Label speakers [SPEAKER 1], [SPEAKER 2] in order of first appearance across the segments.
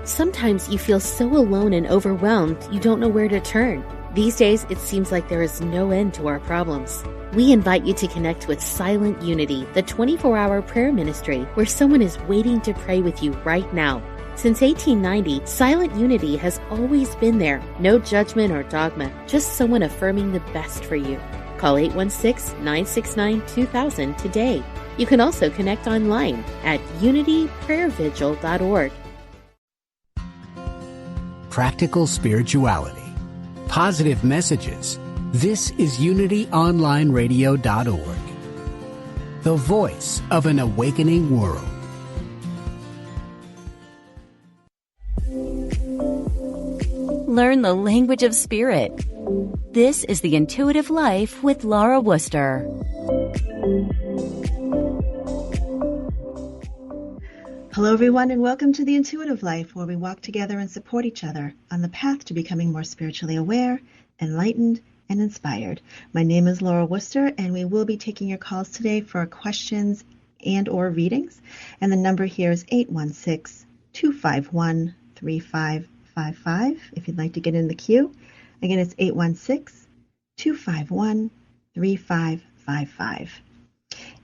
[SPEAKER 1] Sometimes you feel so alone and overwhelmed you don't know where to turn. These days, it seems like there is no end to our problems. We invite you to connect with Silent Unity, the 24-hour prayer ministry where someone is waiting to pray with you right now. Since 1890, Silent Unity has always been there. No judgment or dogma, just someone affirming the best for you. Call 816-969-2000 today. You can also connect online at unityprayervigil.org.
[SPEAKER 2] Practical spirituality, positive messages. This is unityonlineradio.org, the voice of an awakening world.
[SPEAKER 3] Learn the language of spirit. This is The Intuitive Life with Laura Wooster.
[SPEAKER 4] Hello, everyone, and welcome to The Intuitive Life, where we walk together and support each other on the path to becoming more spiritually aware, enlightened, and inspired. My name is Laura Wooster, and we will be taking your calls today for questions and or readings. And the number here is 816-251-3555 if you'd like to get in the queue. Again, it's 816-251-3555.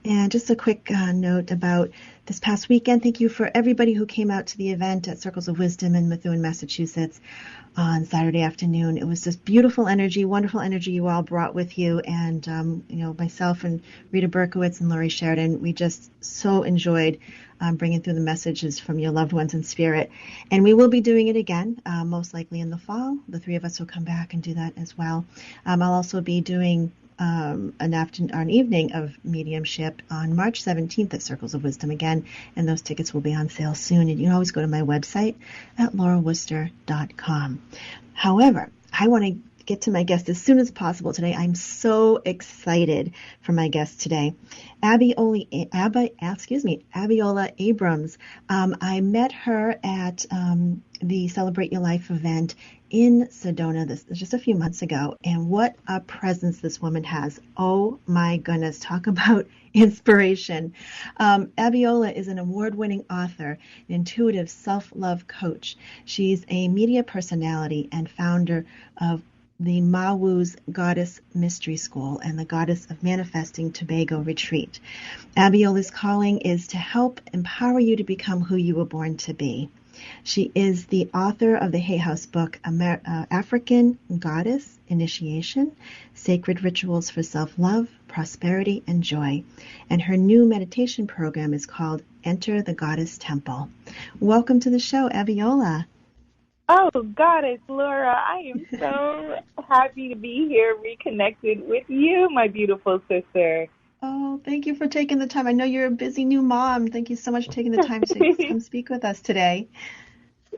[SPEAKER 4] And just a quick note about this past weekend. Thank you for everybody who came out to the event at Circles of Wisdom in Methuen, Massachusetts on Saturday afternoon. It was just beautiful energy, wonderful energy you all brought with you. And, myself and Rita Berkowitz and Laurie Sheridan, we just so enjoyed bringing through the messages from your loved ones in spirit. And we will be doing it again, most likely in the fall. The three of us will come back and do that as well. I'll also be doing an evening of mediumship on March 17th at Circles of Wisdom again, and those tickets will be on sale soon. And you can always go to my website at laurawooster.com. However, I want to get to my guest as soon as possible today. I'm so excited for my guest today, Abiola Abrams. I met her at the Celebrate Your Life event in Sedona just a few months ago, and what a presence this woman has. Oh my goodness, talk about inspiration. Abiola is an award-winning author, an intuitive self-love coach. She's a media personality and founder of the Mawu's Goddess Mystery School and the Goddess of Manifesting Tobago Retreat. Abiola's calling is to help empower you to become who you were born to be. She is the author of the Hay House book, African Goddess Initiation, Sacred Rituals for Self-Love, Prosperity, and Joy. And her new meditation program is called Enter the Goddess Temple. Welcome to the show, Abiola.
[SPEAKER 5] Oh, Goddess Laura, I am so happy to be here reconnected with you, my beautiful sister.
[SPEAKER 4] Oh, thank you for taking the time. I know you're a busy new mom. Thank you so much for taking the time to come speak with us today.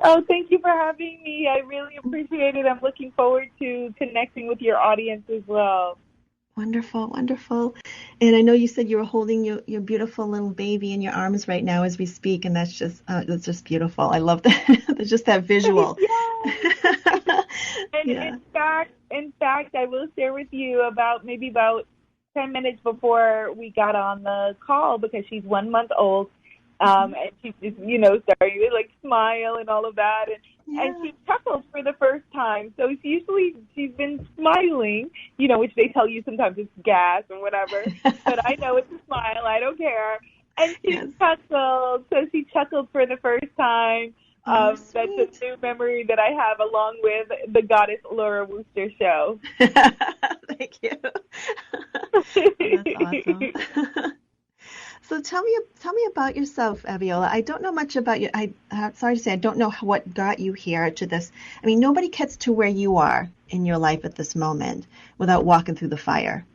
[SPEAKER 5] Oh, thank you for having me. I really appreciate it. I'm looking forward to connecting with your audience as well.
[SPEAKER 4] Wonderful, wonderful. And I know you said you were holding your beautiful little baby in your arms right now as we speak, and that's just beautiful. I love that. There's just that visual.
[SPEAKER 5] And in fact, I will share with you about 10 minutes before we got on the call, because she's 1 month old, and she's just, starting to smile and all of that. And she chuckled for the first time. So she's been smiling, which they tell you sometimes it's gas or whatever. But I know it's a smile. I don't care. And she chuckled. So she chuckled for the first time. That's a new memory that I have, along with the Goddess Laura Wooster show.
[SPEAKER 4] Thank you. That's awesome. So tell me about yourself, Abiola. I don't know much about you. I'm sorry to say, I don't know what got you here to this. I mean, nobody gets to where you are in your life at this moment without walking through the fire.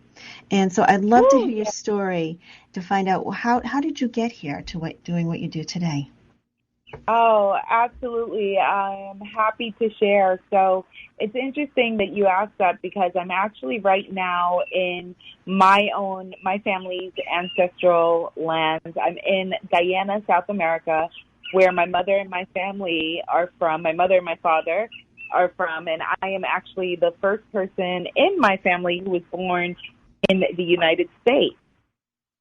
[SPEAKER 4] And so I'd love to hear your story to find out how did you get here to doing what you do today?
[SPEAKER 5] Oh, absolutely. I am happy to share. So it's interesting that you asked that, because I'm actually right now in my family's ancestral lands. I'm in Guyana, South America, where my mother and my family are from. My mother and my father are from, and I am actually the first person in my family who was born in the United States.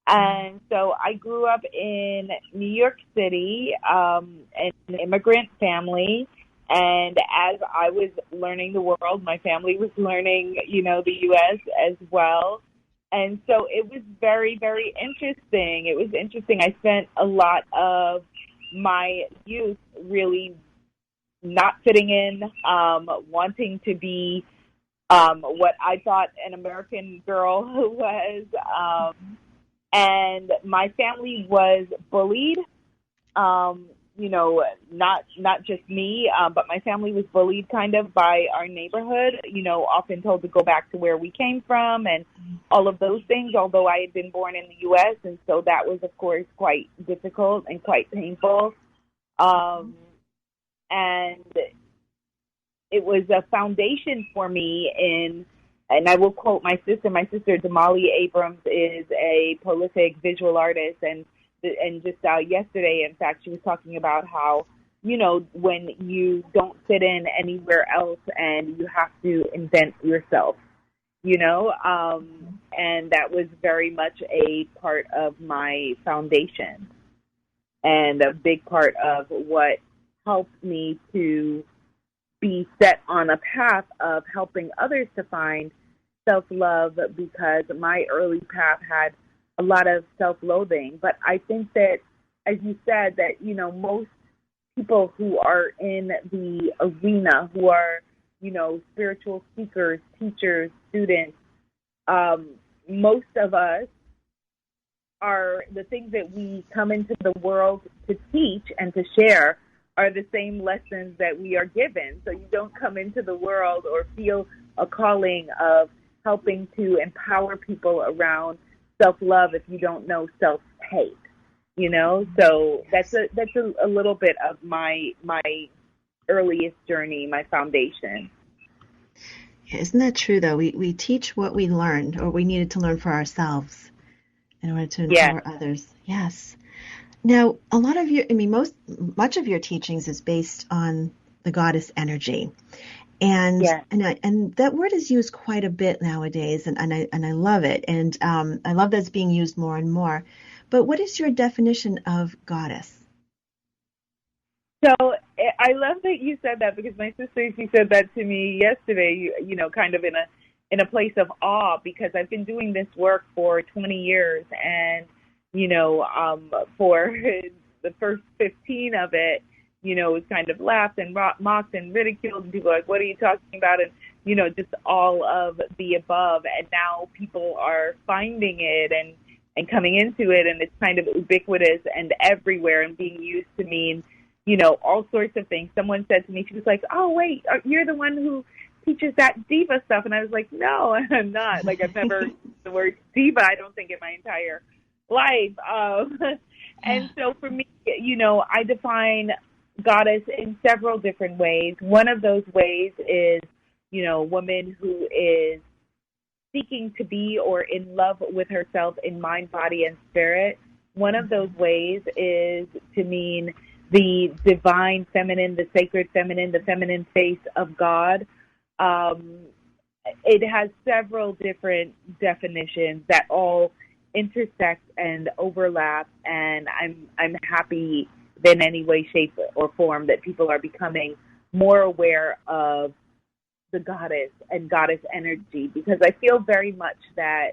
[SPEAKER 5] And so I grew up in New York City, in an immigrant family. And as I was learning the world, my family was learning, the U.S. as well. And so it was very, very interesting. It was interesting. I spent a lot of my youth really not fitting in, wanting to be what I thought an American girl was. And my family was bullied. Not just me, but my family was bullied kind of by our neighborhood, often told to go back to where we came from and all of those things, although I had been born in the U.S. And so that was, of course, quite difficult and quite painful. And it was a foundation for me and I will quote my sister. My sister, Abiola Abrams, is a prolific visual artist, and just yesterday, in fact, she was talking about how, when you don't fit in anywhere else and you have to invent yourself, and that was very much a part of my foundation and a big part of what helped me to be set on a path of helping others to find self-love, because my early path had a lot of self-loathing. But I think that, as you said, that, most people who are in the arena, who are, spiritual speakers, teachers, students, most of us are, the things that we come into the world to teach and to share are the same lessons that we are given. So you don't come into the world or feel a calling of helping to empower people around self-love if you don't know self-hate, So that's a little bit of my earliest journey, my foundation.
[SPEAKER 4] Isn't that true, though? We teach what we learned or we needed to learn for ourselves in order to empower others. Yes. Now, a lot of much of your teachings is based on the goddess energy. And and that word is used quite a bit nowadays, and I love it. And I love that it's being used more and more. But what is your definition of goddess?
[SPEAKER 5] So I love that you said that, because my sister, she said that to me yesterday, kind of in a place of awe, because I've been doing this work for 20 years. And, for the first 15 of it, was kind of laughed and mocked and ridiculed. And people are like, what are you talking about? And, just all of the above. And now people are finding it and coming into it. And it's kind of ubiquitous and everywhere and being used to mean, all sorts of things. Someone said to me, she was like, oh, wait, you're the one who teaches that diva stuff. And I was like, no, I'm not. Like, I've never used the word diva, I don't think, in my entire life. And so for me, I define goddess in several different ways. One of those ways is, a woman who is seeking to be or in love with herself in mind, body, and spirit. One of those ways is to mean the divine feminine, the sacred feminine, the feminine face of God. It has several different definitions that all intersect and overlap, and I'm happy in any way, shape, or form that people are becoming more aware of the goddess and goddess energy, because I feel very much that,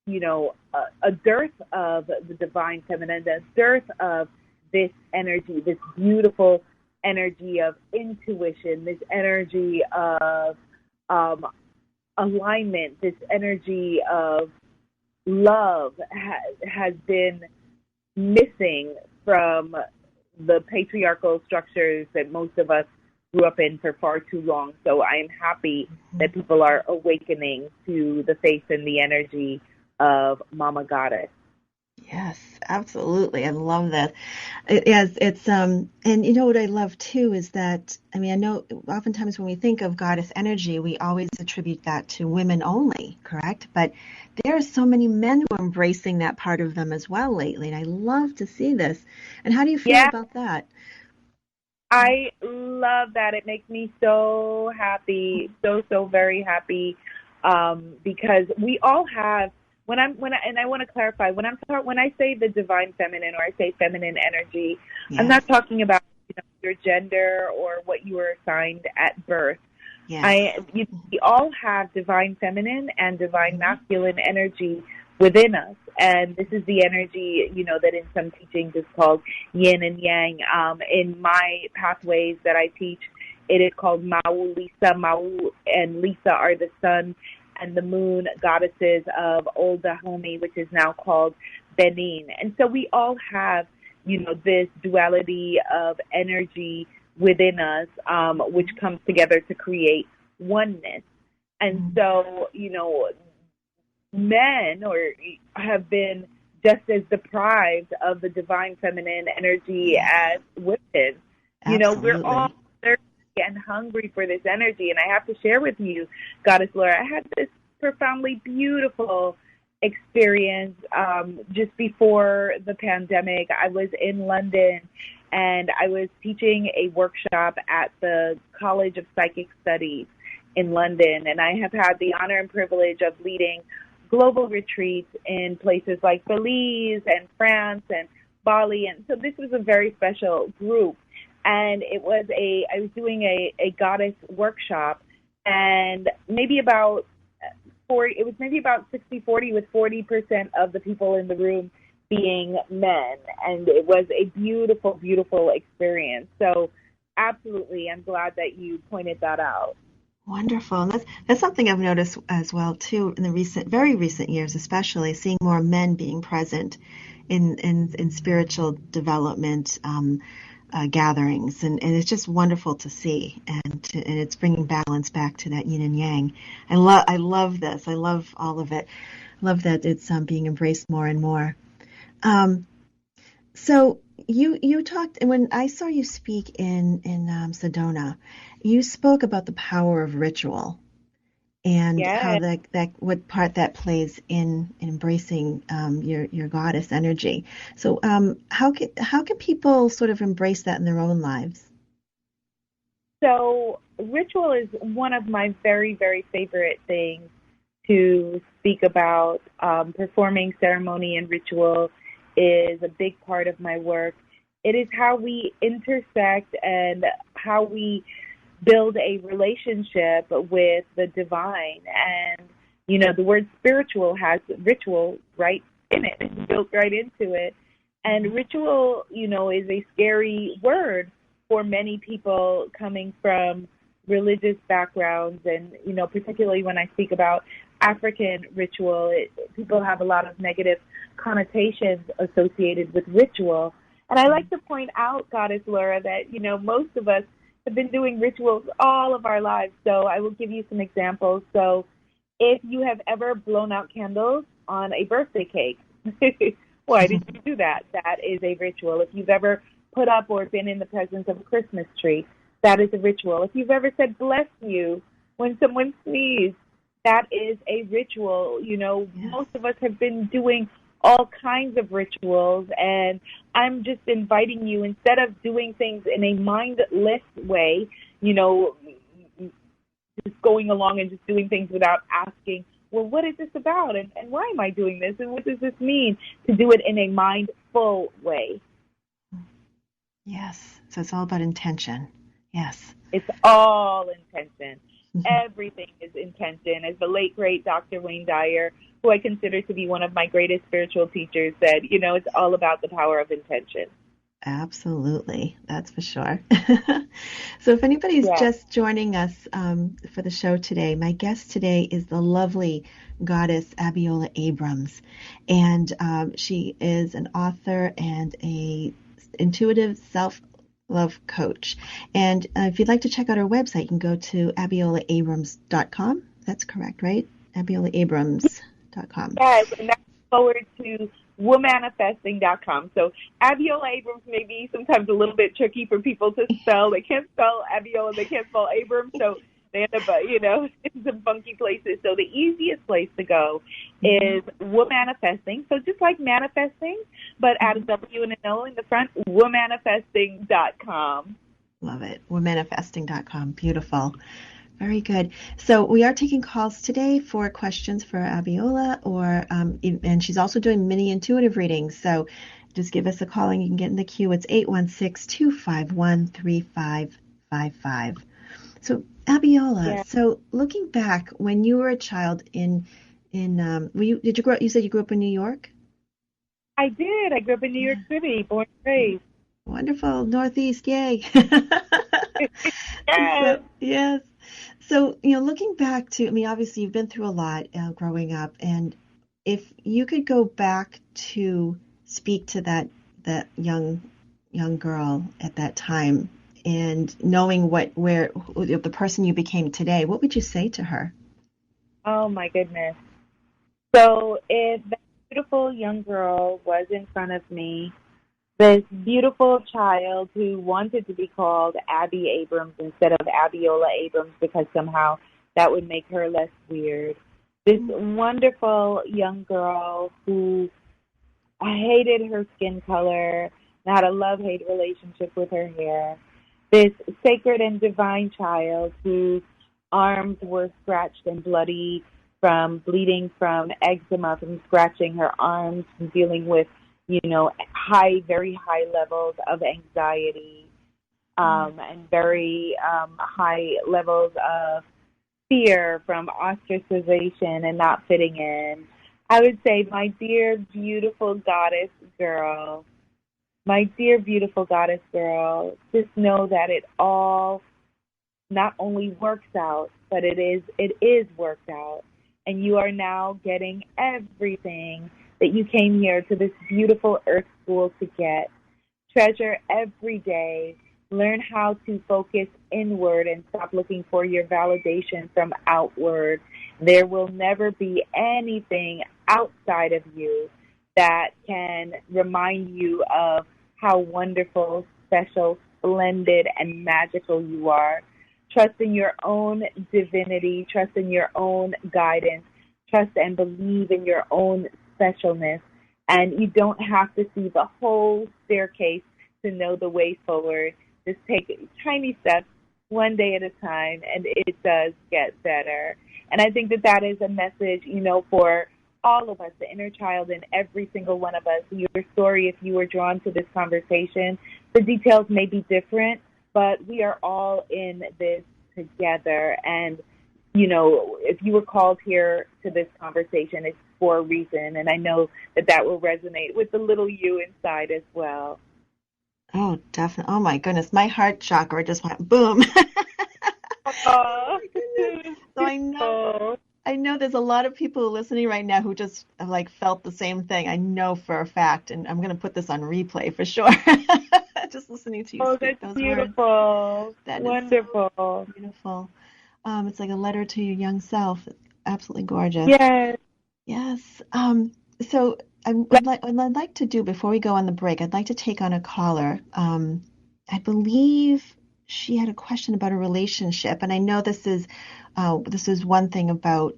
[SPEAKER 5] a dearth of the divine feminine, a dearth of this energy, this beautiful energy of intuition, this energy of alignment, this energy of love has been missing from the patriarchal structures that most of us grew up in for far too long. So I am happy that people are awakening to the face and the energy of Mama Goddess.
[SPEAKER 4] Yes, absolutely. I love that. It's and what I love too is that, I know oftentimes when we think of goddess energy, we always attribute that to women only, correct? But there are so many men who are embracing that part of them as well lately, and I love to see this. And how do you feel about that?
[SPEAKER 5] I love that. It makes me so happy, so very happy, because we all have, and I want to clarify, when I say the divine feminine, or I say feminine energy,
[SPEAKER 4] Yes.
[SPEAKER 5] I'm not talking about your gender or what you were assigned at birth.
[SPEAKER 4] Yes.
[SPEAKER 5] We all have divine feminine and divine masculine energy within us, and this is the energy, that in some teachings is called yin and yang. In my pathways that I teach, it is called Mau, Lisa. Mau and Lisa are the sun and the moon goddesses of Old Dahomey, which is now called Benin. And so we all have, this duality of energy within us, which comes together to create oneness. And so, men have been just as deprived of the divine feminine energy as women.
[SPEAKER 4] Absolutely.
[SPEAKER 5] We're all thirsty and hungry for this energy. And I have to share with you, Goddess Laura, I had this profoundly beautiful experience just before the pandemic. I was in London, and I was teaching a workshop at the College of Psychic Studies in London, and I have had the honor and privilege of leading global retreats in places like Belize and France and Bali, and so this was a very special group. And I was doing a goddess workshop, and maybe about 60-40, with 40% of the people in the room being men, and it was a beautiful, beautiful experience. So absolutely, I'm glad that you pointed that out.
[SPEAKER 4] Wonderful. And that's something I've noticed as well too in the very recent years, especially seeing more men being present in spiritual development gatherings, and it's just wonderful to see, and it's bringing balance back to that yin and yang. I love this. I love all of it. I love that it's being embraced more and more. So you talked, and when I saw you speak in Sedona, you spoke about the power of ritual and how that what part that plays in embracing your goddess energy. So how can people sort of embrace that in their own lives?
[SPEAKER 5] So ritual is one of my very, very favorite things to speak about. Performing ceremony and ritual is a big part of my work. It is how we intersect and how we build a relationship with the divine. And, the word spiritual has ritual right in it. It's built right into it. And ritual, is a scary word for many people coming from religious backgrounds. And, particularly when I speak about African ritual, people have a lot of negative connotations associated with ritual. And I like to point out, Goddess Laura, that, most of us have been doing rituals all of our lives. So I will give you some examples. So if you have ever blown out candles on a birthday cake, why did you do that? That is a ritual. If you've ever put up or been in the presence of a Christmas tree, that is a ritual. If you've ever said bless you when someone sneezed, that is a ritual. Most of us have been doing all kinds of rituals, and I'm just inviting you, instead of doing things in a mindless way, just going along and just doing things without asking, well, what is this about, and why am I doing this, and what does this mean, to do it in a mindful way.
[SPEAKER 4] Yes, so it's all about intention. Yes.
[SPEAKER 5] It's all intention. Everything is intention. As the late, great Dr. Wayne Dyer, who I consider to be one of my greatest spiritual teachers, said, it's all about the power of intention.
[SPEAKER 4] Absolutely. That's for sure. So if anybody's just joining us for the show today, my guest today is the lovely goddess Abiola Abrams. And she is an author and a intuitive self-love coach. And if you'd like to check out her website, you can go to abiolaabrams.com. That's correct, right? abiolaabrams.com.
[SPEAKER 5] Yes, and that's forward to womanifesting.com. So Abiola Abrams may be sometimes a little bit tricky for people to spell. They can't spell Abiola, they can't spell Abrams, so they end up, in some funky places. So the easiest place to go is womanifesting. So just like manifesting, but add a W and an O in the front, womanifesting.com.
[SPEAKER 4] Love it. Womanifesting.com. Beautiful. Very good. So we are taking calls today for questions for Abiola, and she's also doing mini intuitive readings. So just give us a call and you can get in the queue. It's 816-251-3555. So Abiola,
[SPEAKER 5] Yeah,
[SPEAKER 4] so looking back when you were a child did you grow up, you said you grew up in New York?
[SPEAKER 5] I did. I grew up in New York
[SPEAKER 4] Yeah.
[SPEAKER 5] City, born and raised.
[SPEAKER 4] Wonderful. Northeast, yay.
[SPEAKER 5] Yes.
[SPEAKER 4] So, yes. So, looking back to, I mean, obviously you've been through a lot growing up, and if you could go back to speak to that young girl at that time, and knowing the person you became today, what would you say to her?
[SPEAKER 5] Oh my goodness. So if that beautiful young girl was in front of me, this beautiful child who wanted to be called Abby Abrams instead of Abiola Abrams because somehow that would make her less weird. This wonderful young girl who hated her skin color and had a love-hate relationship with her hair. This sacred and divine child whose arms were scratched and bloody from bleeding from eczema, from scratching her arms, from dealing with, very high levels of anxiety, and very high levels of fear from ostracization and not fitting in. I would say, my dear, beautiful goddess girl, my dear, beautiful goddess girl, just know that it all not only works out, but it is worked out. And you are now getting everything that you came here to this beautiful earth school to get. Treasure every day. Learn how to focus inward and stop looking for your validation from outward. There will never be anything outside of you that can remind you of how wonderful, special, splendid, and magical you are. Trust in your own divinity. Trust in your own guidance. Trust and believe in your own specialness. And you don't have to see the whole staircase to know the way forward. Just take tiny steps one day at a time, and it does get better. And I think that is a message, for all of us, the inner child in every single one of us. Your story, if you were drawn to this conversation, the details may be different, but we are all in this together. And, if you were called here to this conversation, it's for a reason. And I know that will resonate with the little you inside as well.
[SPEAKER 4] Oh, definitely. Oh my goodness, my heart chakra just went boom.
[SPEAKER 5] Oh,
[SPEAKER 4] So I know there's a lot of people listening right now who just have like felt the same thing. I know for a fact, and I'm going to put this on replay for sure. Just listening to you speak
[SPEAKER 5] that's
[SPEAKER 4] those
[SPEAKER 5] beautiful.
[SPEAKER 4] words. That
[SPEAKER 5] Wonderful.
[SPEAKER 4] is so beautiful. It's like a letter to your young self. Absolutely gorgeous.
[SPEAKER 5] Yes.
[SPEAKER 4] Yes. So what I'd like to do before we go on the break, I'd like to take on a caller. I believe she had a question about a relationship, and I know this is one thing about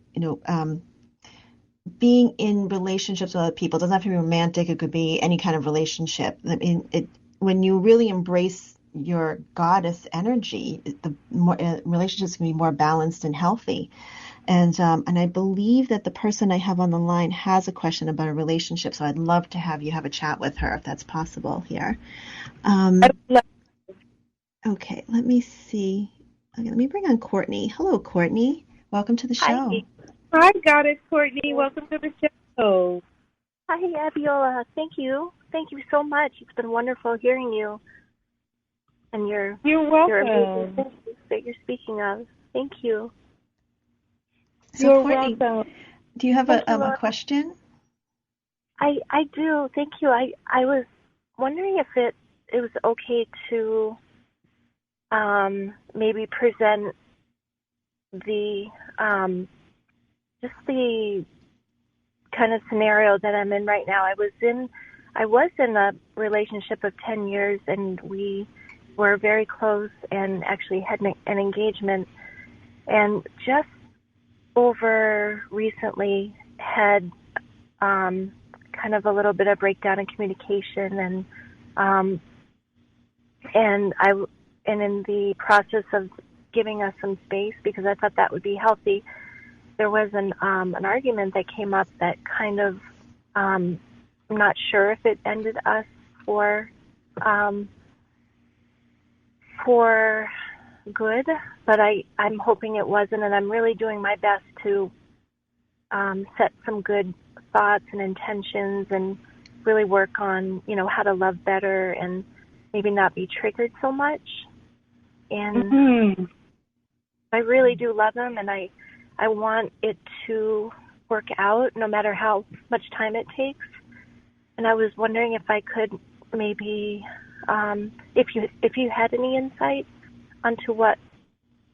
[SPEAKER 4] being in relationships with other people. It doesn't have to be romantic. It could be any kind of relationship. I mean, when you really embrace your goddess energy, the more relationships can be more balanced and healthy. And I believe that the person I have on the line has a question about a relationship, so I'd love to have you have a chat with her if that's possible here. Okay, let me see. Okay, let me bring on Courtney. Hello, Courtney. Welcome to the show.
[SPEAKER 5] Hi, Goddess Courtney. Welcome to the show.
[SPEAKER 6] Hi, Abiola. Thank you. Thank you so much. It's been wonderful hearing you and
[SPEAKER 5] You're welcome.
[SPEAKER 6] that you're speaking of. Thank you.
[SPEAKER 4] So,
[SPEAKER 5] You're
[SPEAKER 4] Courtney,
[SPEAKER 5] welcome.
[SPEAKER 4] do you have a question?
[SPEAKER 6] I do. Thank you. I was wondering if it was okay to maybe present the just the kind of scenario that I'm in right now. I was in a relationship of 10 years, and we were very close and actually had an engagement, and just over recently had kind of a little bit of breakdown in communication, and in the process of giving us some space because I thought that would be healthy. There was an argument that came up that kind of, I'm not sure if it ended us for good, but I'm hoping it wasn't, and I'm really doing my best to set some good thoughts and intentions and really work on, how to love better and maybe not be triggered so much. And I really do love him, and I want it to work out no matter how much time it takes. And I was wondering if I could maybe, if you had any insight onto what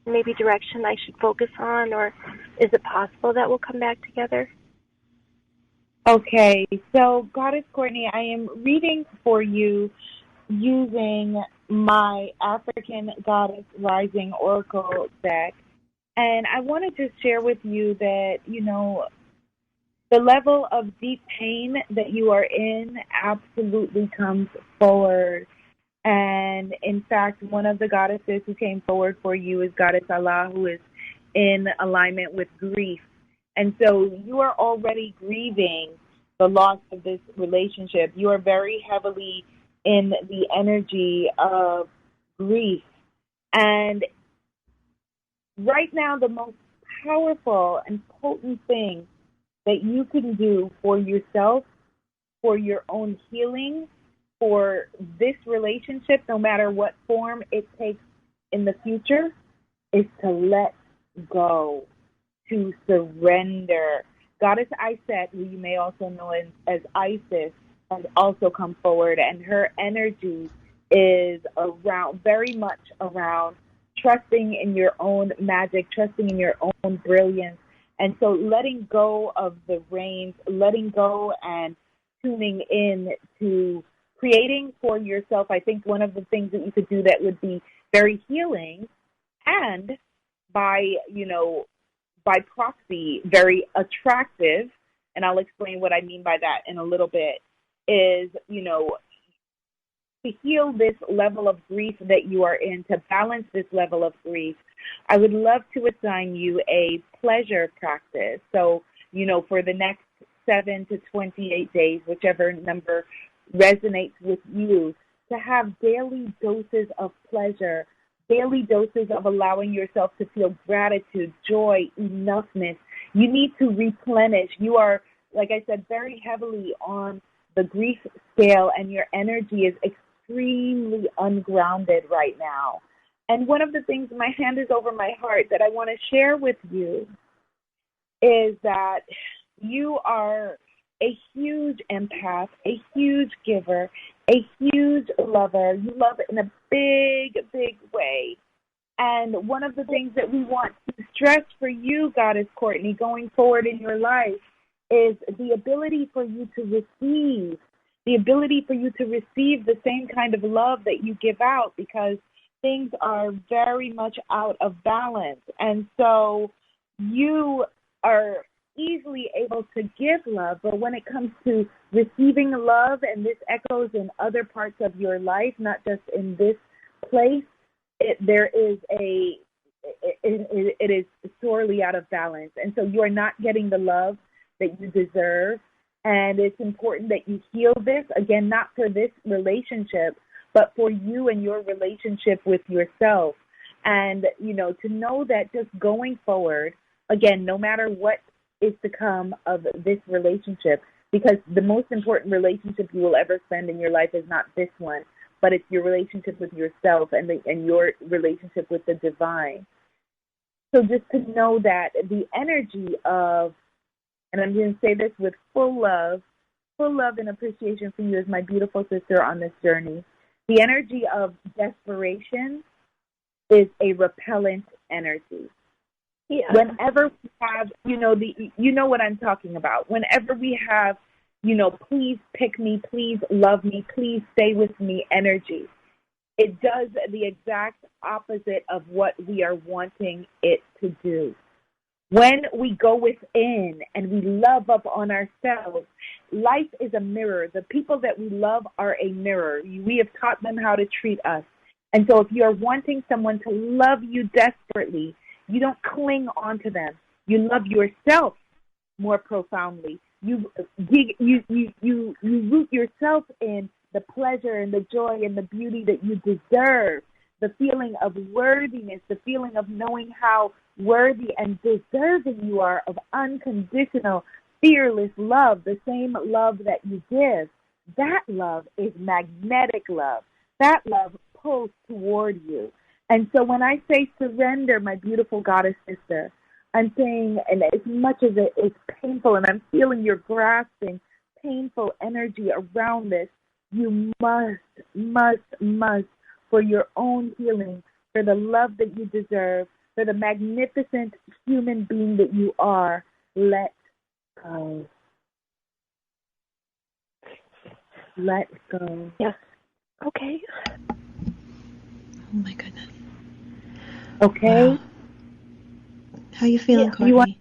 [SPEAKER 6] maybe direction I should focus on, or is it possible that we'll come back together?
[SPEAKER 5] Okay, so Goddess Courtney, I am reading for you using my African Goddess Rising Oracle deck. And I wanted to share with you that, the level of deep pain that you are in absolutely comes forward. And in fact, one of the goddesses who came forward for you is Goddess Allah, who is in alignment with grief. And so you are already grieving the loss of this relationship. You are very heavily in the energy of grief. And right now, the most powerful and potent thing that you can do for yourself, for your own healing, for this relationship, no matter what form it takes in the future, is to let go, to surrender. Goddess Iset, who you may also know as Isis, has also come forward, and her energy is very much around trusting in your own magic, trusting in your own brilliance. And so letting go of the reins, letting go and tuning in to creating for yourself, I think one of the things that you could do that would be very healing and by proxy, very attractive, and I'll explain what I mean by that in a little bit, is, to heal this level of grief that you are in, to balance this level of grief, I would love to assign you a pleasure practice. So, for the next 7 to 28 days, whichever number resonates with you, to have daily doses of pleasure, daily doses of allowing yourself to feel gratitude, joy, enoughness. You need to replenish. You are, like I said, very heavily on the grief scale, and your energy is extremely ungrounded right now. And one of the things, my hand is over my heart, that I want to share with you is that you are a huge empath, a huge giver, a huge lover. You love in a big, big way. And one of the things that we want to stress for you, Goddess Courtney, going forward in your life is the ability for you to receive, the same kind of love that you give out, because things are very much out of balance. And so you are easily able to give love, but when it comes to receiving love, and this echoes in other parts of your life, not just in this place, it is sorely out of balance. And so you are not getting the love that you deserve. And it's important that you heal this, again, not for this relationship, but for you and your relationship with yourself. And, to know that just going forward, again, no matter what is to come of this relationship, because the most important relationship you will ever spend in your life is not this one, but it's your relationship with yourself and your relationship with the divine. So just to know that the energy of, and I'm going to say this with full love and appreciation for you as my beautiful sister on this journey, the energy of desperation is a repellent energy. Yeah. Whenever we have, you know what I'm talking about. Whenever we have, please pick me, please love me, please stay with me energy, it does the exact opposite of what we are wanting it to do. When we go within and we love up on ourselves, life is a mirror. The people that we love are a mirror. We have taught them how to treat us. And so if you're wanting someone to love you desperately, you don't cling on to them. You love yourself more profoundly. You root yourself in the pleasure and the joy and the beauty that you deserve, the feeling of worthiness, the feeling of knowing how worthy and deserving you are of unconditional, fearless love, the same love that you give. That love is magnetic love. That love pulls toward you. And so when I say surrender, my beautiful goddess sister, I'm saying, and as much as it is painful, and I'm feeling you're grasping painful energy around this, you must, for your own healing, for the love that you deserve, for the magnificent human being that you are, let go. Let go.
[SPEAKER 6] Yes. Okay.
[SPEAKER 4] Oh my goodness.
[SPEAKER 5] Okay?
[SPEAKER 4] Wow. How you feeling,
[SPEAKER 6] Yeah.
[SPEAKER 4] Courtney?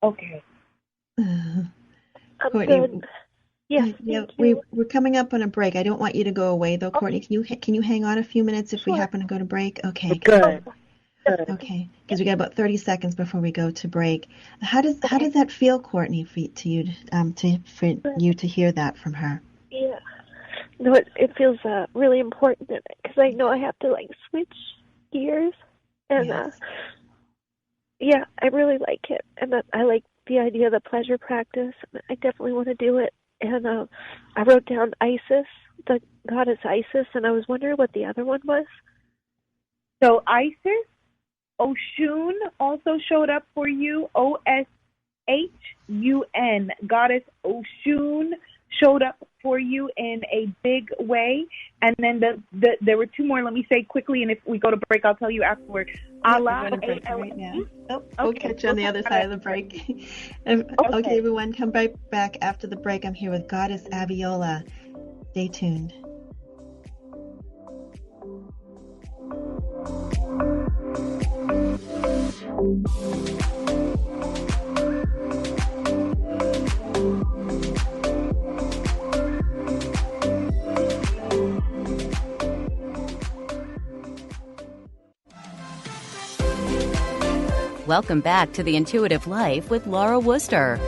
[SPEAKER 5] Okay.
[SPEAKER 6] I'm
[SPEAKER 4] Courtney,
[SPEAKER 6] good. Yes,
[SPEAKER 4] yeah,
[SPEAKER 6] thank you.
[SPEAKER 4] we're coming up on a break. I don't want you to go away, though, Courtney. Can you hang on a few minutes if we
[SPEAKER 6] Sure.
[SPEAKER 4] happen to go to break? Okay.
[SPEAKER 5] Good. Good.
[SPEAKER 4] Okay, because we got about 30 seconds before we go to break. How does that feel, Courtney, for you to hear that from her?
[SPEAKER 6] Yeah. No, it feels really important because I know I have to switch gears, and
[SPEAKER 4] Yes.
[SPEAKER 6] yeah, I really like it, and I like the idea of the pleasure practice. I definitely want to do it, and I wrote down Isis, the goddess Isis, and I was wondering what the other one was.
[SPEAKER 5] So Isis, Oshun also showed up for you. Oshun, goddess Oshun showed up for you in a big way. And then there were two more. Let me say quickly, and if we go to break, I'll tell you afterward. Allah,
[SPEAKER 4] we're going to break right now. Oh,
[SPEAKER 5] Okay.
[SPEAKER 4] we'll catch you on the other side of the break. Okay, everyone, come right back after the break. I'm here with Goddess Abiola. Stay tuned.
[SPEAKER 3] Welcome back to The Intuitive Life with Laura Wooster.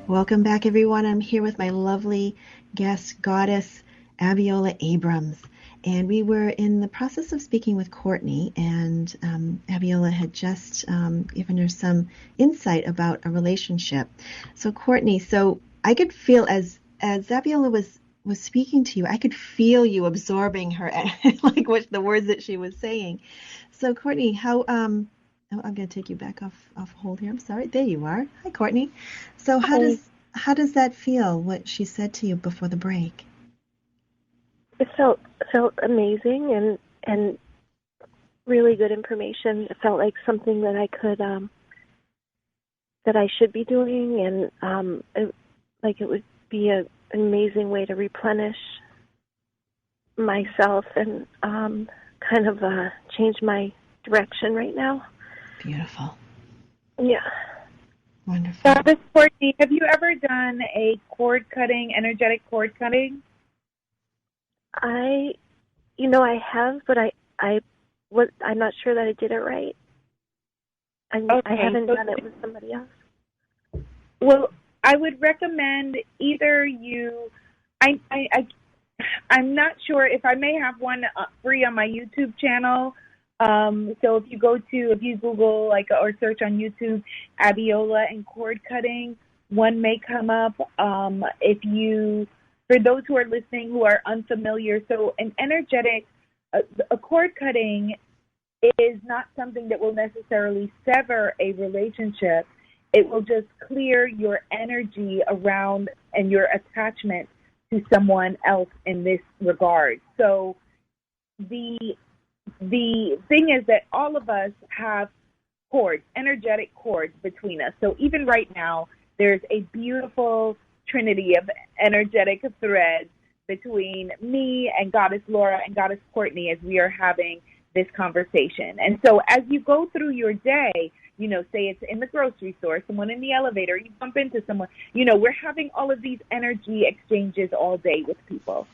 [SPEAKER 4] Welcome back, everyone. I'm here with my lovely guest, Goddess Abiola Abrams. And we were in the process of speaking with Courtney, and Abiola had just given her some insight about a relationship. So, Courtney, I could feel as Abiola was speaking to you, I could feel you absorbing her, what the words that she was saying. So, Courtney, how I'm going to take you back off hold here. I'm sorry. There you are. Hi, Courtney. So, how does that feel? What she said to you before the break?
[SPEAKER 6] It felt amazing and really good information. It felt like something that I could that I should be doing, and it would be an amazing way to replenish myself and kind of change my direction right now.
[SPEAKER 4] Beautiful.
[SPEAKER 6] Yeah.
[SPEAKER 4] Wonderful.
[SPEAKER 5] Goddess Courtney, have you ever done a energetic cord cutting?
[SPEAKER 6] I have, but I'm not sure that I did it right. I haven't done it with somebody else.
[SPEAKER 5] Well, I would recommend either you. I'm not sure if I may have one free on my YouTube channel. So if you Google or search on YouTube Abiola and cord cutting, one may come up. For those who are listening who are unfamiliar, so an energetic, a cord cutting is not something that will necessarily sever a relationship. It will just clear your energy around and your attachment to someone else in this regard. So the thing is that all of us have cords, energetic cords between us. So even right now, there's a beautiful trinity of energetic threads between me and Goddess Laura and Goddess Courtney as we are having this conversation. And so as you go through your day, say it's in the grocery store, someone in the elevator, you bump into someone, we're having all of these energy exchanges all day with people.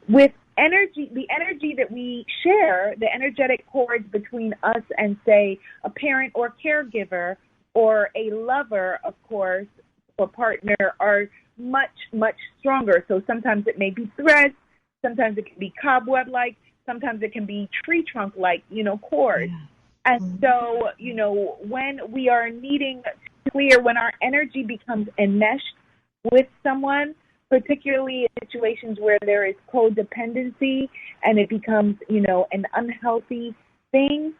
[SPEAKER 5] With energy, the energy that we share, the energetic cords between us and, say, a parent or caregiver or a lover, of course, or partner, are much, much stronger. So sometimes it may be threads, sometimes it can be cobweb-like, sometimes it can be tree trunk-like, cords. Yeah. And so, when we are needing to clear, when our energy becomes enmeshed with someone, particularly in situations where there is codependency and it becomes, an unhealthy thing,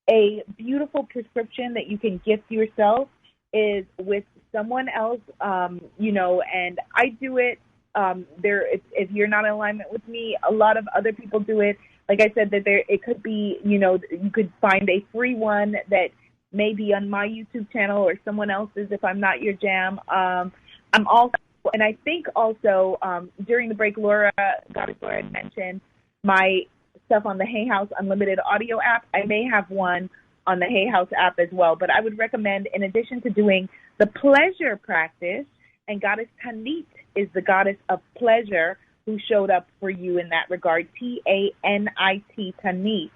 [SPEAKER 5] a beautiful prescription that you can gift yourself is with someone else, and I do it. If you're not in alignment with me, a lot of other people do it. Like I said, that it could be, you could find a free one that may be on my YouTube channel or someone else's if I'm not your jam. I'm also, and I think also during the break, Goddess Laura had mentioned my stuff on the Hay House Unlimited audio app. I may have one on the Hay House app as well, but I would recommend, in addition to doing the pleasure practice, and Goddess Tanit is the goddess of pleasure who showed up for you in that regard, Tanit, Tanit.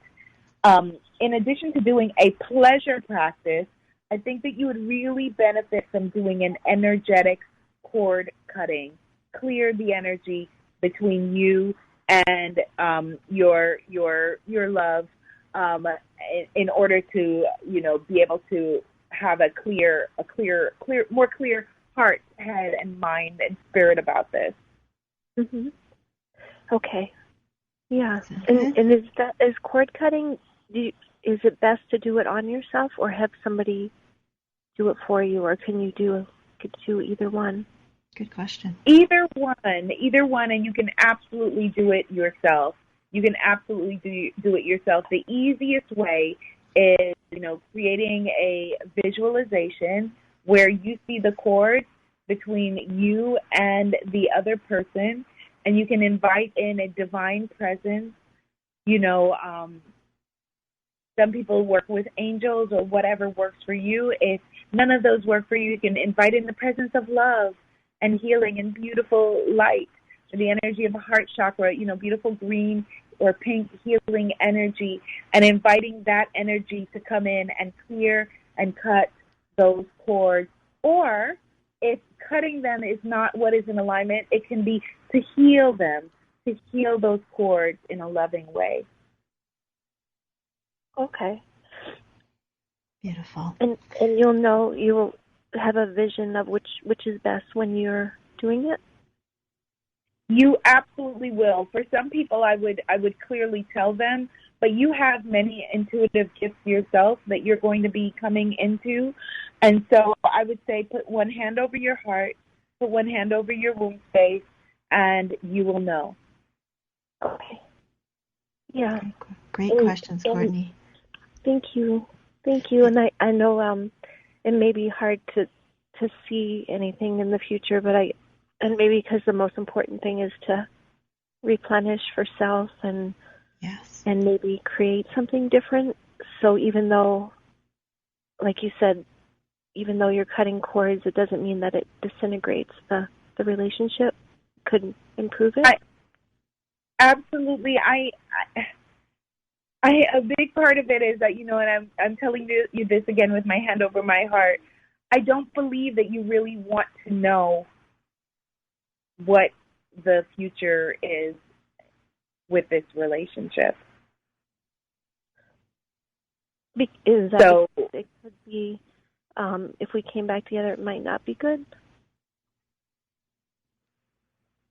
[SPEAKER 5] In addition to doing a pleasure practice, I think that you would really benefit from doing an energetic cord cutting. Clear the energy between you and your love in order to, be able to have a more clear heart, head, and mind and spirit about this.
[SPEAKER 6] Mm-hmm. Okay. Yeah. And is cord cutting, is it best to do it on yourself or have somebody do it for you, or could you do either one?
[SPEAKER 4] Good question.
[SPEAKER 5] Either one, and you can absolutely do it yourself. You can absolutely do it yourself. The easiest way is, creating a visualization where you see the cord between you and the other person, and you can invite in a divine presence. Some people work with angels or whatever works for you. If none of those work for you, you can invite in the presence of love and healing and beautiful light, the energy of the heart chakra, beautiful green or pink healing energy, and inviting that energy to come in and clear and cut those cords. Or if cutting them is not what is in alignment, it can be to heal them, to heal those cords in a loving way.
[SPEAKER 6] Okay.
[SPEAKER 4] Beautiful.
[SPEAKER 6] And you'll have a vision of which is best when you're doing it?
[SPEAKER 5] You absolutely will. For some people, I would clearly tell them, but you have many intuitive gifts yourself that you're going to be coming into. And so I would say put one hand over your heart, put one hand over your womb space, and you will know.
[SPEAKER 6] Okay. Yeah.
[SPEAKER 4] Great questions, Courtney.
[SPEAKER 6] Thank you. And I know it may be hard to see anything in the future, but and maybe because the most important thing is to replenish for self and maybe create something different. So even though, like you said, even though you're cutting cords, it doesn't mean that it disintegrates the relationship. Could improve it.
[SPEAKER 5] Absolutely. A big part of it is that, and I'm telling you this again with my hand over my heart, I don't believe that you really want to know what the future is with this relationship.
[SPEAKER 6] Is that so? It could be, if we came back together, it might not be good?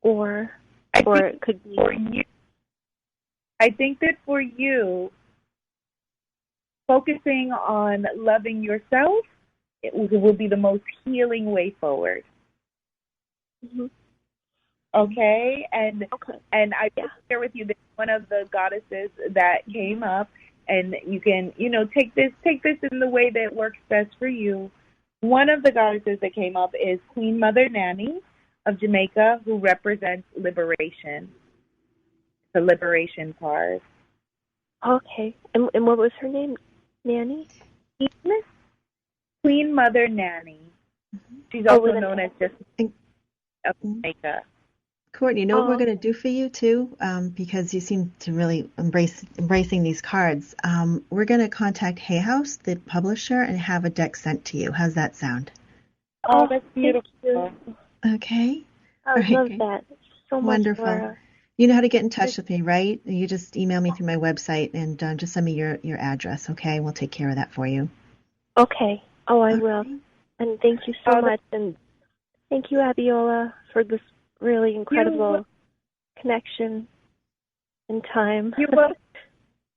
[SPEAKER 6] Or it could be...
[SPEAKER 5] For you, I think that for you, focusing on loving yourself, it will be the most healing way forward.
[SPEAKER 6] Mm-hmm.
[SPEAKER 5] Okay? And I will share with you that one of the goddesses that came up, and you can, take this in the way that works best for you. One of the goddesses that came up is Queen Mother Nanny of Jamaica, who represents liberation. The liberation card.
[SPEAKER 6] Okay. And what was her name? Nanny?
[SPEAKER 5] Queen Mother Nanny. She's also known as just Jamaica.
[SPEAKER 4] Courtney, you know what we're going to do for you too, because you seem to really embracing these cards. We're going to contact Hay House, the publisher, and have a deck sent to you. How's that sound?
[SPEAKER 5] Oh, that's beautiful.
[SPEAKER 4] Okay.
[SPEAKER 6] I love that so much.
[SPEAKER 4] Wonderful.
[SPEAKER 6] Laura.
[SPEAKER 4] You know how to get in touch with me, right? You just email me through my website and just send me your address, okay? We'll take care of that for you.
[SPEAKER 6] Okay. Oh, I will. And thank you so much. And thank you, Abiola, for this really incredible connection and time.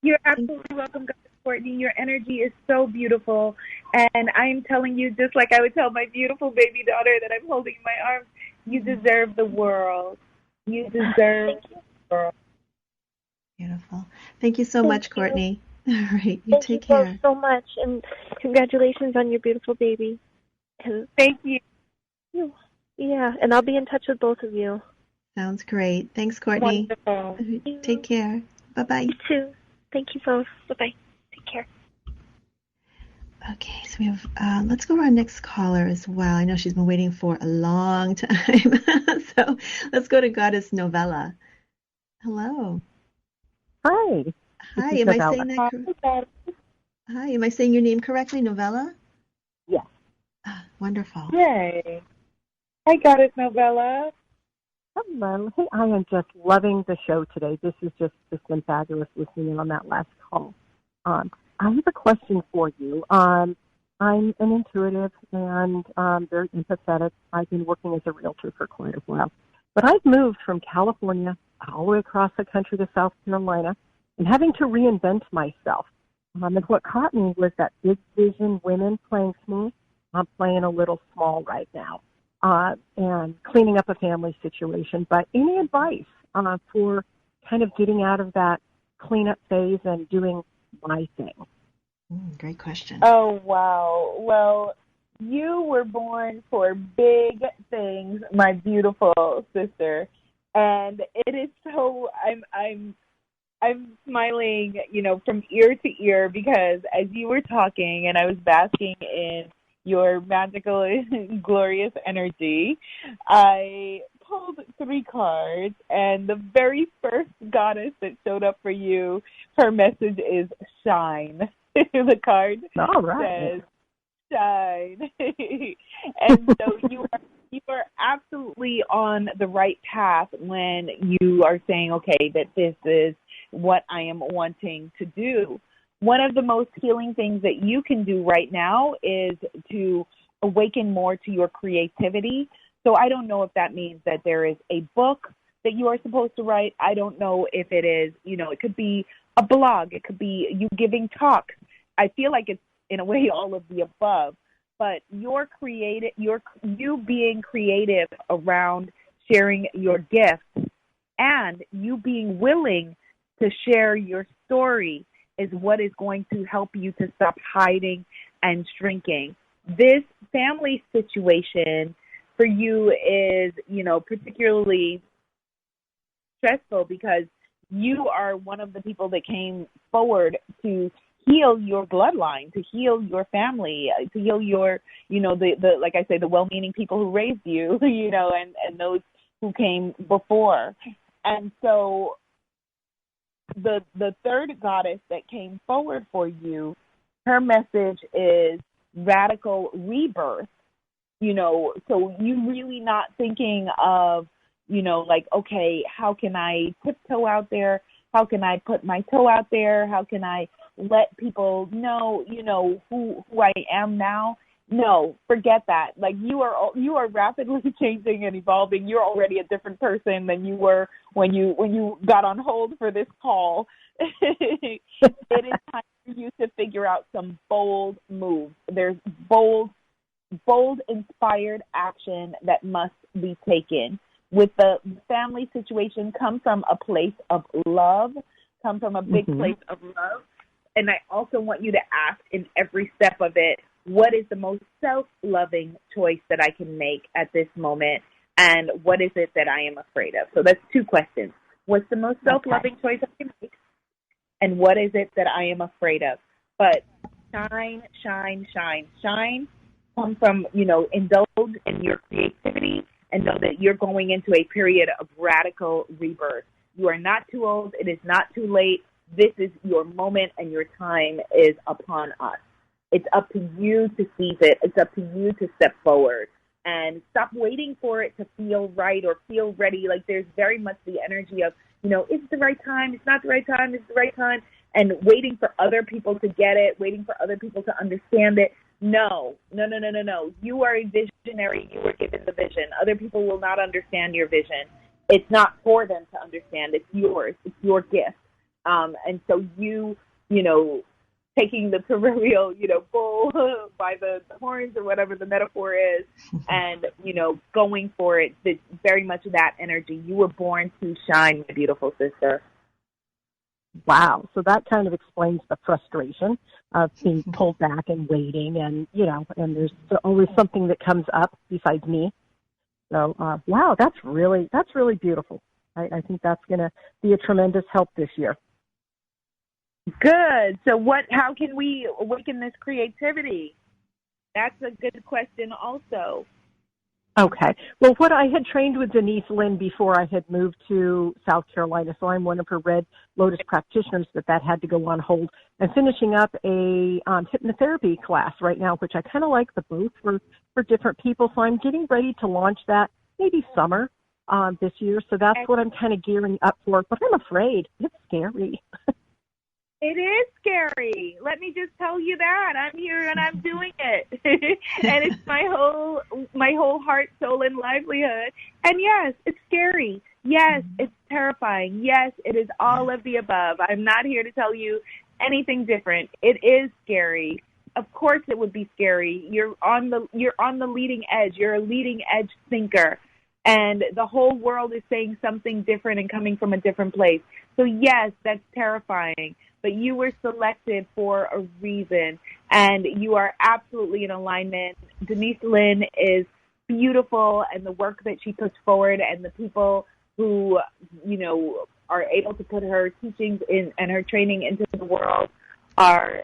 [SPEAKER 5] You're absolutely welcome, Goddess Courtney. Your energy is so beautiful. And I'm telling you, just like I would tell my beautiful baby daughter that I'm holding in my arms, you deserve the world. You deserve the world.
[SPEAKER 4] Beautiful. Thank you so much, Courtney. All right. You take
[SPEAKER 6] care.
[SPEAKER 4] Thank you
[SPEAKER 6] so much. And congratulations on your beautiful baby. And
[SPEAKER 5] thank you.
[SPEAKER 6] Yeah, and I'll be in touch with both of you.
[SPEAKER 4] Sounds great. Thanks, Courtney.
[SPEAKER 5] Wonderful.
[SPEAKER 4] Take care. Bye-bye.
[SPEAKER 6] You too. Thank you both. Bye-bye. Take care.
[SPEAKER 4] Okay, so we have, let's go to our next caller as well. I know she's been waiting for a long time. So let's go to Goddess Novella. Hello.
[SPEAKER 7] Hi.
[SPEAKER 4] Hi, am I saying that correctly? Hi, am I saying your name correctly, Novella?
[SPEAKER 7] Yes.
[SPEAKER 4] Wonderful.
[SPEAKER 5] Yay. Hi, Goddess Novella.
[SPEAKER 7] Hello. Hey, I am just loving the show today. This has been fabulous listening in on that last call. I have a question for you. I'm an intuitive and very empathetic. I've been working as a realtor for quite a while. But I've moved from California all the way across the country to South Carolina and having to reinvent myself. And what caught me was that big vision women playing small. I'm playing a little small right now and cleaning up a family situation. But any advice for kind of getting out of that cleanup phase and doing my thing?
[SPEAKER 4] Great question.
[SPEAKER 5] Oh, wow. Well, you were born for big things, my beautiful sister. And it is so, I'm smiling, from ear to ear, because as you were talking and I was basking in your magical and glorious energy, I pulled 3 cards, and the very first goddess that showed up for you, her message is shine. The card says shine. And so you are absolutely on the right path when you are saying, okay, that this is what I am wanting to do. One of the most healing things that you can do right now is to awaken more to your creativity. So I don't know if that means that there is a book that you are supposed to write. I don't know if it is, it could be a blog. It could be you giving talks. I feel like it's, in a way, all of the above. But you being creative around sharing your gifts and you being willing to share your story is what is going to help you to stop hiding and shrinking. This family situation for you is, particularly stressful because you are one of the people that came forward to heal your bloodline, to heal your family, to heal your, the like I say, the well-meaning people who raised you, and those who came before. And so the third goddess that came forward for you, her message is radical rebirth. So you really not thinking of, okay, how can I tiptoe out there? How can I put my toe out there? How can I let people know, who I am now? No, forget that. Like you are rapidly changing and evolving. You're already a different person than you were when you got on hold for this call. It is time for you to figure out some bold moves. There's bold, inspired action that must be taken. With the family situation, come from a place of love, come from a big place of love. And I also want you to ask in every step of it, what is the most self-loving choice that I can make at this moment? And what is it that I am afraid of? So that's 2 questions. What's the most self-loving choice I can make? And what is it that I am afraid of? But shine, shine, shine, shine come from, indulge in your creativity and know that you're going into a period of radical rebirth. You are not too old. It is not too late. This is your moment, and your time is upon us. It's up to you to seize it. It's up to you to step forward and stop waiting for it to feel right or feel ready. Like, there's very much the energy of, is it the right time? It's not the right time. It's the right time. And waiting for other people to get it, waiting for other people to understand it. No. You are a visionary. You were given the vision. Other people will not understand your vision. It's not for them to understand. It's yours. It's your gift. And so taking the proverbial, bull by the horns or whatever the metaphor is, and, going for it, it's very much that energy. You were born to shine, my beautiful sister.
[SPEAKER 7] Wow. So that kind of explains the frustration of being pulled back and waiting, and, and there's always something that comes up besides me. So, wow, that's really beautiful. I think that's going to be a tremendous help this year.
[SPEAKER 5] Good. So how can we awaken this creativity? That's a good question also.
[SPEAKER 7] Okay. Well, what I had trained with Denise Lynn before I had moved to South Carolina, so I'm one of her Red Lotus practitioners, but that had to go on hold. I'm finishing up a hypnotherapy class right now, which I kind of like the both for different people. So I'm getting ready to launch that maybe summer this year. So that's what I'm kind of gearing up for. But I'm afraid. It's scary.
[SPEAKER 5] It is scary. Let me just tell you that. I'm here and I'm doing it. And it's my whole heart, soul, and livelihood. And yes, it's scary. Yes, it's terrifying. Yes, it is all of the above. I'm not here to tell you anything different. It is scary. Of course it would be scary. You're on the leading edge. You're a leading edge thinker. And the whole world is saying something different and coming from a different place. So yes, that's terrifying. But you were selected for a reason, and you are absolutely in alignment. Denise Lynn is beautiful, and the work that she puts forward, and the people who, are able to put her teachings in and her training into the world are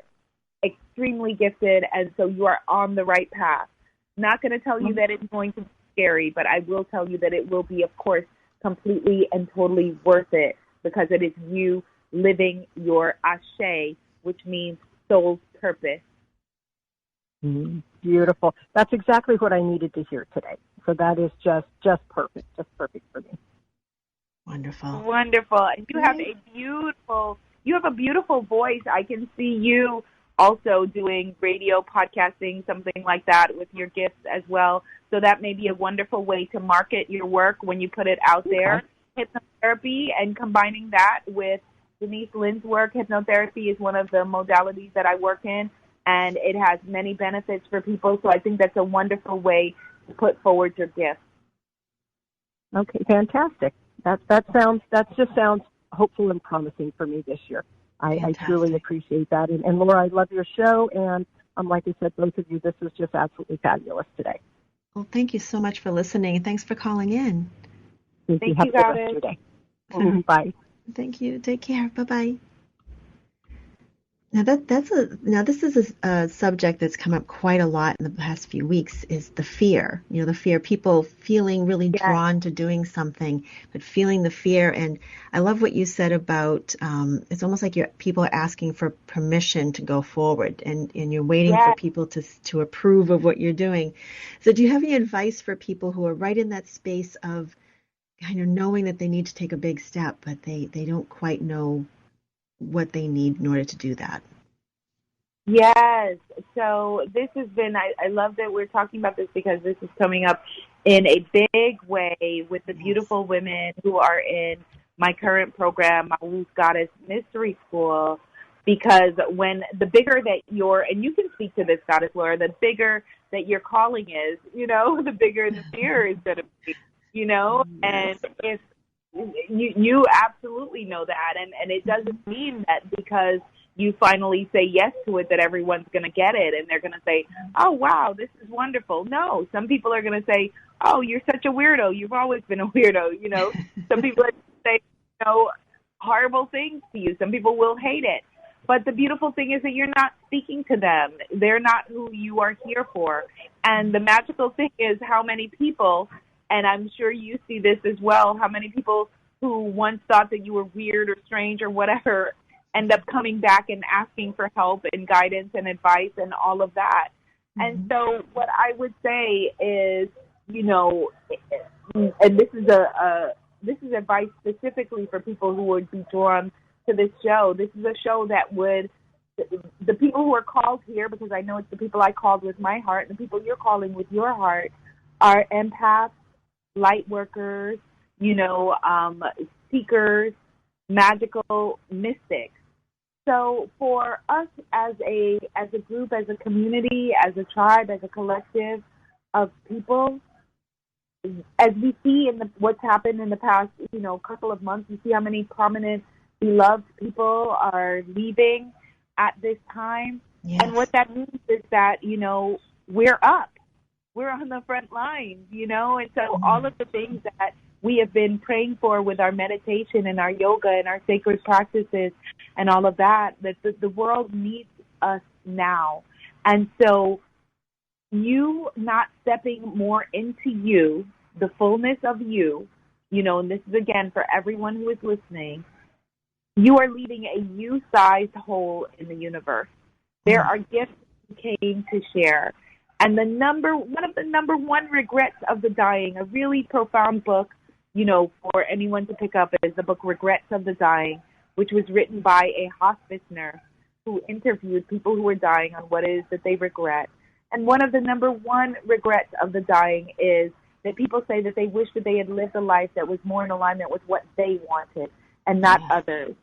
[SPEAKER 5] extremely gifted, and so you are on the right path. Not going to tell you that it's going to be scary, but I will tell you that it will be, of course, completely and totally worth it, because it is you living your ashe, which means soul's purpose.
[SPEAKER 7] Beautiful. That's exactly what I needed to hear today. So that is just perfect for me.
[SPEAKER 4] Wonderful.
[SPEAKER 5] And you have a beautiful voice. I can see you also doing radio, podcasting, something like that with your gifts as well. So that may be a wonderful way to market your work when you put it out there. Hypnotherapy, and combining that with Denise Lynn's work. Hypnotherapy is one of the modalities that I work in, and it has many benefits for people. So I think that's a wonderful way to put forward your gift.
[SPEAKER 7] Okay, fantastic. That just sounds hopeful and promising for me this year. I truly appreciate that. And Laura, I love your show, and like I said, both of you, this was just absolutely fabulous today.
[SPEAKER 4] Well, thank you so much for listening. Thanks for calling in.
[SPEAKER 7] Thank you. Have a good rest of your day. Bye.
[SPEAKER 4] Thank you. Take care. Bye-bye. Now this is a subject that's come up quite a lot in the past few weeks, is the fear. The fear, people feeling really drawn to doing something, but feeling the fear. And I love what you said about it's almost like people are asking for permission to go forward, and you're waiting for people to approve of what you're doing. So do you have any advice for people who are right in that space of kind of knowing that they need to take a big step, but they don't quite know what they need in order to do that?
[SPEAKER 5] Yes. So this has been, I love that we're talking about this, because this is coming up in a big way with the beautiful women who are in my current program, my Woo's Goddess Mystery School, because when the bigger that and you can speak to this, Goddess Laura, the bigger that your calling is, the bigger the fear is going to be, and if you absolutely know that, and it doesn't mean that because you finally say yes to it that everyone's going to get it and they're going to say, oh, wow, this is wonderful. No, some people are going to say, oh, you're such a weirdo. You've always been a weirdo. Some people are going to say, horrible things to you. Some people will hate it. But the beautiful thing is that you're not speaking to them. They're not who you are here for. And the magical thing is how many people, and I'm sure you see this as well, how many people who once thought that you were weird or strange or whatever end up coming back and asking for help and guidance and advice and all of that. And so what I would say is, you know, and this is advice specifically for people who would be drawn to this show. This is a show that would, the people who are called here, because I know it's the people I called with my heart, and the people you're calling with your heart, are empaths, light workers, you know, seekers, magical mystics. So for us as a group, as a community, as a tribe, as a collective of people, as we see in what's happened in the past, you know, couple of months, you see how many prominent, beloved people are leaving at this time. Yes. And what that means is that, you know, we're up. We're on the front lines, you know, and so all of the things that we have been praying for with our meditation and our yoga and our sacred practices and all of that, that the world needs us now. And so you not stepping more into you, the fullness of you, you know, and this is again for everyone who is listening, you are leaving a you-sized hole in the universe. There are gifts you came to share. And one of the number one regrets of the dying, a really profound book, you know, for anyone to pick up, is the book Regrets of the Dying, which was written by a hospice nurse who interviewed people who were dying on what it is that they regret. And one of the number one regrets of the dying is that people say that they wish that they had lived a life that was more in alignment with what they wanted and not others.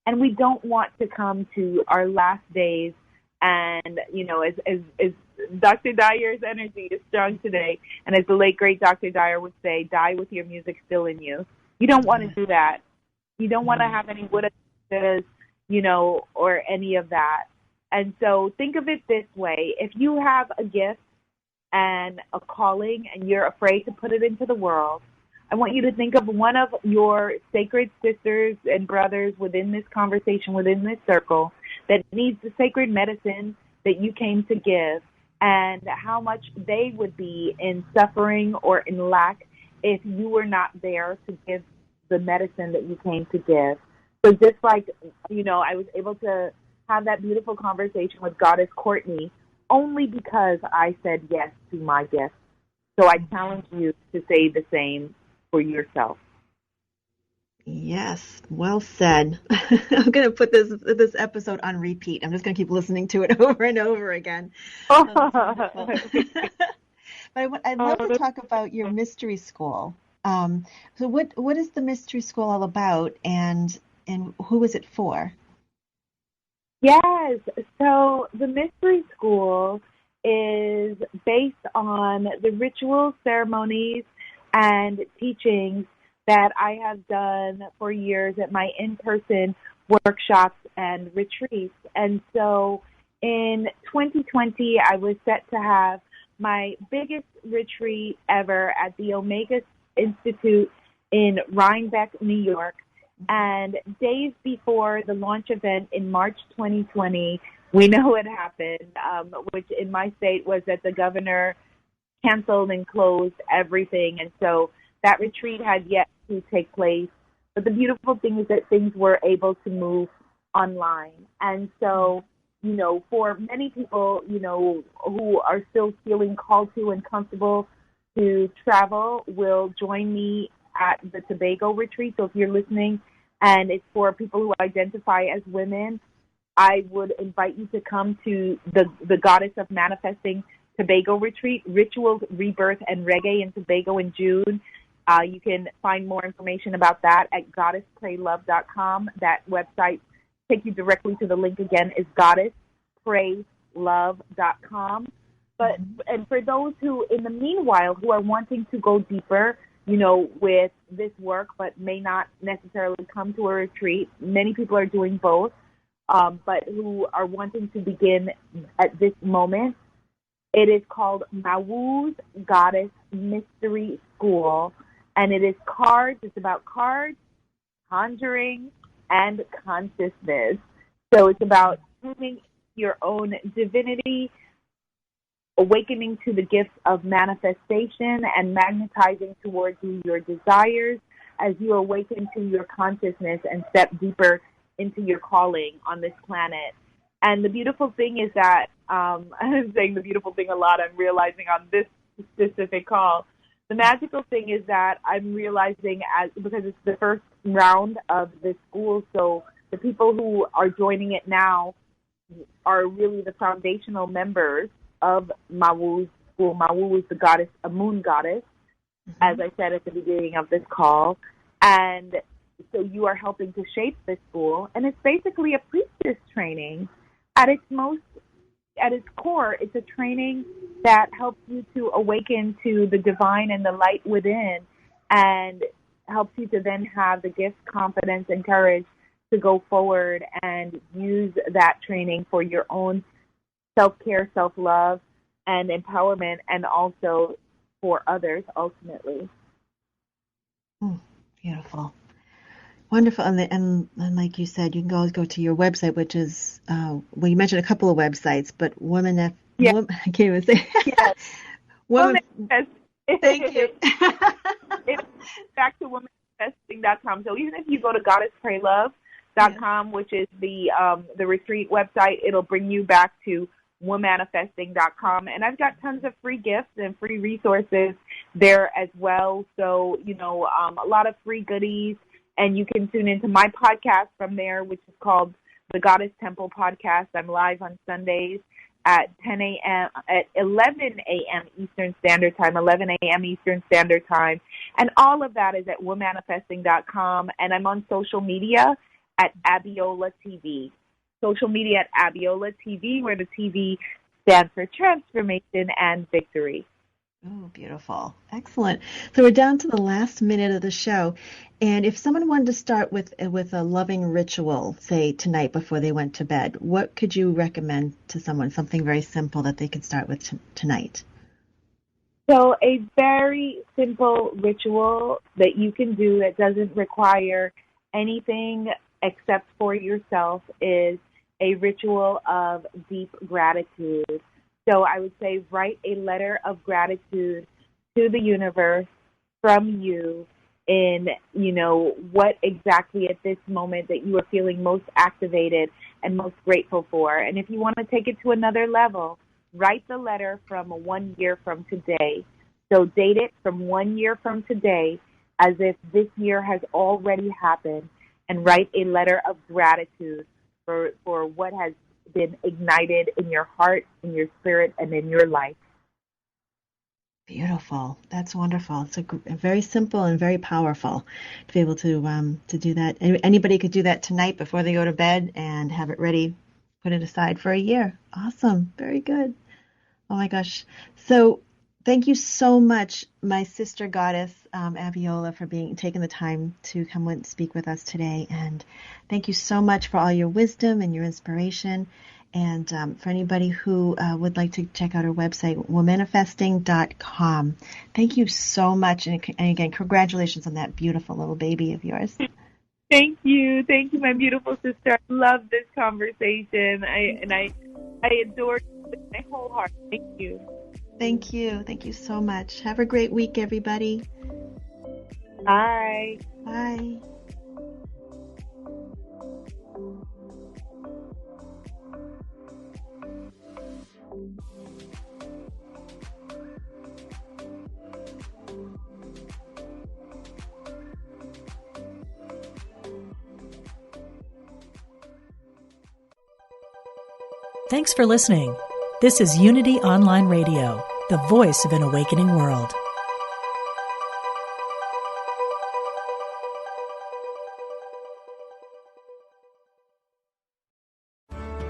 [SPEAKER 5] And we don't want to come to our last days and, you know, as Dr. Dyer's energy is strong today, and as the late, great Dr. Dyer would say, die with your music still in you. You don't want to do that. You don't want to have any woulda, you know, or any of that. And so think of it this way. If you have a gift and a calling and you're afraid to put it into the world, I want you to think of one of your sacred sisters and brothers within this conversation, within this circle, that needs the sacred medicine that you came to give, and how much they would be in suffering or in lack if you were not there to give the medicine that you came to give. So just like, you know, I was able to have that beautiful conversation with Goddess Courtney only because I said yes to my gift. So I challenge you to say the same for yourself.
[SPEAKER 4] Yes, well said. I'm going to put this episode on repeat. I'm just going to keep listening to it over and over again. But I'd love to talk about your mystery school. So what is the mystery school all about, and who is it for?
[SPEAKER 5] Yes, so the mystery school is based on the rituals, ceremonies, and teachings that I have done for years at my in-person workshops and retreats. And so in 2020, I was set to have my biggest retreat ever at the Omega Institute in Rhinebeck, New York. And days before the launch event in March 2020, we know what happened, which in my state was that the governor canceled and closed everything. And so that retreat had yet to take place. But the beautiful thing is that things were able to move online. And so, you know, for many people, you know, who are still feeling called to and comfortable to travel, will join me at the Tobago retreat. So if you're listening and it's for people who identify as women, I would invite you to come to the Goddess of Manifesting Tobago retreat, Rituals, Rebirth, and Reggae in Tobago in June. You can find more information about that at goddesspraylove.com. That website take you directly to the link again is goddesspraylove.com. But and for those who, in the meanwhile, who are wanting to go deeper, you know, with this work, but may not necessarily come to a retreat, many people are doing both, but who are wanting to begin at this moment. It is called Mawu's Goddess Mystery School, and it is cards. It's about cards, conjuring, and consciousness. So it's about tuning your own divinity, awakening to the gifts of manifestation, and magnetizing towards you your desires as you awaken to your consciousness and step deeper into your calling on this planet. And the beautiful thing is that, I'm saying the beautiful thing a lot, I'm realizing on this specific call, the magical thing is that I'm realizing, because it's the first round of this school, so the people who are joining it now are really the foundational members of Mawu's school. Mawu is the goddess, a moon goddess, as I said at the beginning of this call. And so you are helping to shape this school. And it's basically a priestess training. At its core, it's a training that helps you to awaken to the divine and the light within, and helps you to then have the gift, confidence, and courage to go forward and use that training for your own self-care, self-love, and empowerment, and also for others ultimately.
[SPEAKER 4] Beautiful. Wonderful. And like you said, you can always go to your website, which is, well, you mentioned a couple of websites, but I can't even say.
[SPEAKER 5] Yes.
[SPEAKER 4] Thank you.
[SPEAKER 5] It's back to womanifesting.com. So even if you go to goddesspraylove.com, which is the retreat website, it'll bring you back to womanifesting.com. And I've got tons of free gifts and free resources there as well. So, a lot of free goodies. And you can tune into my podcast from there, which is called the Goddess Temple Podcast. I'm live on Sundays at 11 a.m. Eastern Standard Time, 11 a.m. Eastern Standard Time. And all of that is at womanifesting.com. And I'm on social media at Abiola TV. Social media at Abiola TV, where the TV stands for transformation and victory.
[SPEAKER 4] Oh, beautiful. Excellent. So we're down to the last minute of the show. And if someone wanted to start with a loving ritual, say tonight before they went to bed, what could you recommend to someone? Something very simple that they could start with tonight.
[SPEAKER 5] So a very simple ritual that you can do that doesn't require anything except for yourself is a ritual of deep gratitude. So I would say write a letter of gratitude to the universe from you in, what exactly at this moment that you are feeling most activated and most grateful for. And if you want to take it to another level, write the letter from 1 year from today. So date it from 1 year from today as if this year has already happened, and write a letter of gratitude for what has been ignited in your heart, in your spirit, and in your life.
[SPEAKER 4] Beautiful. That's wonderful. It's a very simple and very powerful to be able to do that. Anybody could do that tonight before they go to bed and have it ready, put it aside for a year. Awesome. Very good. Oh my gosh. So thank you so much, my sister goddess, Abiola, for taking the time to come and speak with us today. And thank you so much for all your wisdom and your inspiration. And for anybody who would like to check out our website, womanifesting.com. Thank you so much. And again, congratulations on that beautiful little baby of yours.
[SPEAKER 5] Thank you. Thank you, my beautiful sister. I love this conversation. I adore you with my whole heart. Thank you.
[SPEAKER 4] Thank you. Thank you so much. Have a great week, everybody.
[SPEAKER 5] Bye.
[SPEAKER 4] Bye.
[SPEAKER 8] Thanks for listening. This is Unity Online Radio, the voice of an awakening world.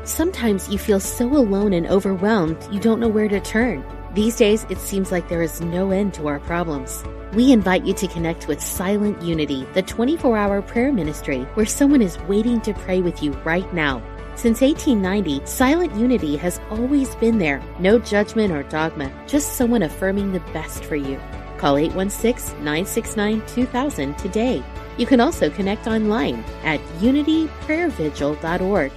[SPEAKER 1] Sometimes you feel so alone and overwhelmed you don't know where to turn. These days, it seems like there is no end to our problems. We invite you to connect with Silent Unity, the 24-hour prayer ministry where someone is waiting to pray with you right now. Since 1890, Silent Unity has always been there. No judgment or dogma, just someone affirming the best for you. Call 816-969-2000 today. You can also connect online at unityprayervigil.org